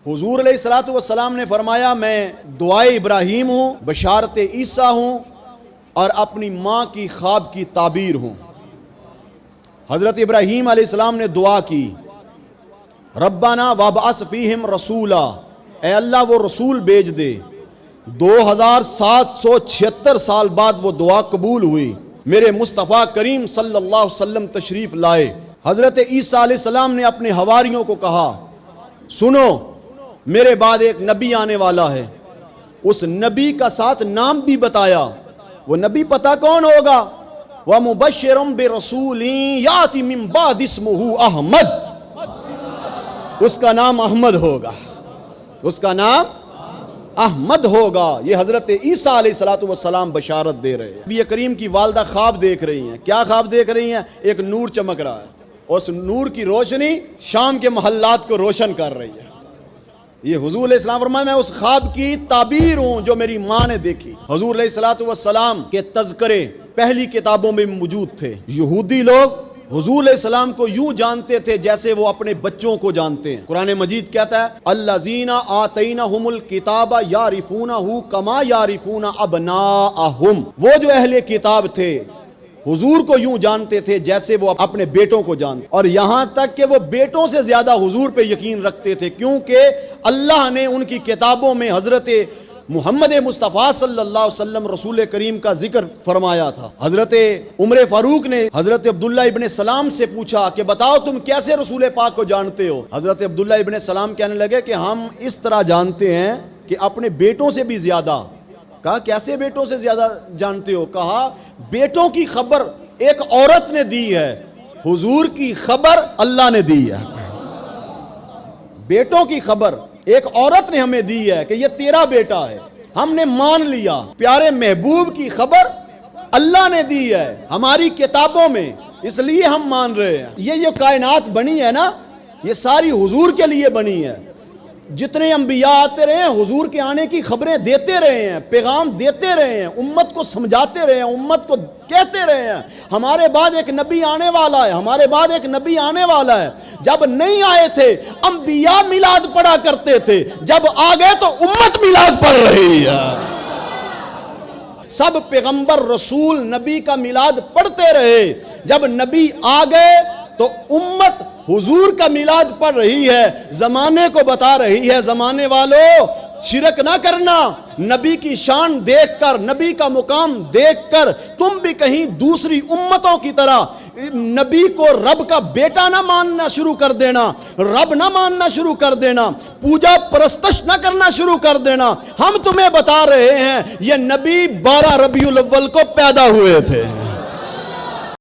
حضور علیہ الصلوۃ والسلام نے فرمایا میں دعائے ابراہیم ہوں، بشارت عیسیٰ ہوں اور اپنی ماں کی خواب کی تعبیر ہوں۔ حضرت ابراہیم علیہ السلام نے دعا کی، ربنا وابعث فیہم رسولا، اے اللہ وہ رسول بھیج دے۔ 2776 سال بعد وہ دعا قبول ہوئی، میرے مصطفیٰ کریم صلی اللہ علیہ وسلم تشریف لائے۔ حضرت عیسیٰ علیہ السلام نے اپنے حواریوں کو کہا، سنو میرے بعد ایک نبی آنے والا ہے۔ اس نبی کا ساتھ نام بھی بتایا، وہ نبی پتہ کون ہوگا؟ وَمُبَشِّرٌ بِرَسُولٍ يَأْتِي مِن بَعْدِهِ اسْمُهُ احمد، اس کا نام احمد ہوگا، اس کا نام احمد ہوگا۔ یہ حضرت عیسیٰ علیہ السلام بشارت دے رہے ہیں۔ نبی کریم کی والدہ خواب دیکھ رہی ہیں۔ کیا خواب دیکھ رہی ہیں؟ ایک نور چمک رہا ہے، اور اس نور کی روشنی شام کے محلات کو روشن کر رہی ہے۔ یہ حضور علیہ السلام فرمایا میں اس خواب کی تعبیر ہوں جو میری ماں نے دیکھی۔ حضور علیہ السلام کے تذکرے پہلی کتابوں میں موجود تھے۔ یہودی لوگ حضور علیہ السلام کو یوں جانتے تھے جیسے وہ اپنے بچوں کو جانتے ہیں۔ قرآن مجید کہتا ہے الذین آتینہم الکتاب یعرفونہ کما یعرفون ابناءہم، وہ جو اہل کتاب تھے حضور کو یوں جانتے تھے جیسے وہ اپنے بیٹوں کو جانتے، اور یہاں تک کہ وہ بیٹوں سے زیادہ حضور پہ یقین رکھتے تھے، کیونکہ اللہ نے ان کی کتابوں میں حضرت محمد مصطفیٰ صلی اللہ علیہ وسلم رسول کریم کا ذکر فرمایا تھا۔ حضرت عمر فاروق نے حضرت عبداللہ ابن سلام سے پوچھا کہ بتاؤ تم کیسے رسول پاک کو جانتے ہو؟ حضرت عبداللہ ابن سلام کہنے لگے کہ ہم اس طرح جانتے ہیں کہ اپنے بیٹوں سے بھی زیادہ۔ کہا کیسے بیٹوں سے زیادہ جانتے ہو؟ کہا بیٹوں کی خبر ایک عورت نے دی ہے، حضور کی خبر اللہ نے دی ہے۔ بیٹوں کی خبر ایک عورت نے ہمیں دی ہے کہ یہ تیرا بیٹا ہے، ہم نے مان لیا۔ پیارے محبوب کی خبر اللہ نے دی ہے ہماری کتابوں میں، اس لیے ہم مان رہے ہیں۔ یہ جو کائنات بنی ہے نا، یہ ساری حضور کے لیے بنی ہے۔ جتنے انبیاء آتے رہے ہیں حضور کے آنے کی خبریں دیتے رہے ہیں، پیغام دیتے رہے ہیں، امت کو سمجھاتے رہے ہیں، امت کو کہتے رہے ہیں ہمارے بعد ایک نبی آنے والا ہے، ہمارے بعد ایک نبی آنے والا ہے۔ جب نہیں آئے تھے انبیاء میلاد پڑھا کرتے تھے، جب آ گئے تو امت میلاد پڑھ رہی ہے۔ سب پیغمبر رسول نبی کا میلاد پڑھتے رہے، جب نبی آ گئے تو امت حضور کا میلاد پڑھ رہی ہے، زمانے کو بتا رہی ہے زمانے والوں شرک نہ کرنا۔ نبی کی شان دیکھ کر، نبی کا مقام دیکھ کر تم بھی کہیں دوسری امتوں کی طرح نبی کو رب کا بیٹا نہ ماننا شروع کر دینا، رب نہ ماننا شروع کر دینا، پوجا پرستش نہ کرنا شروع کر دینا۔ ہم تمہیں بتا رہے ہیں یہ نبی 12 ربیع الاول کو پیدا ہوئے تھے۔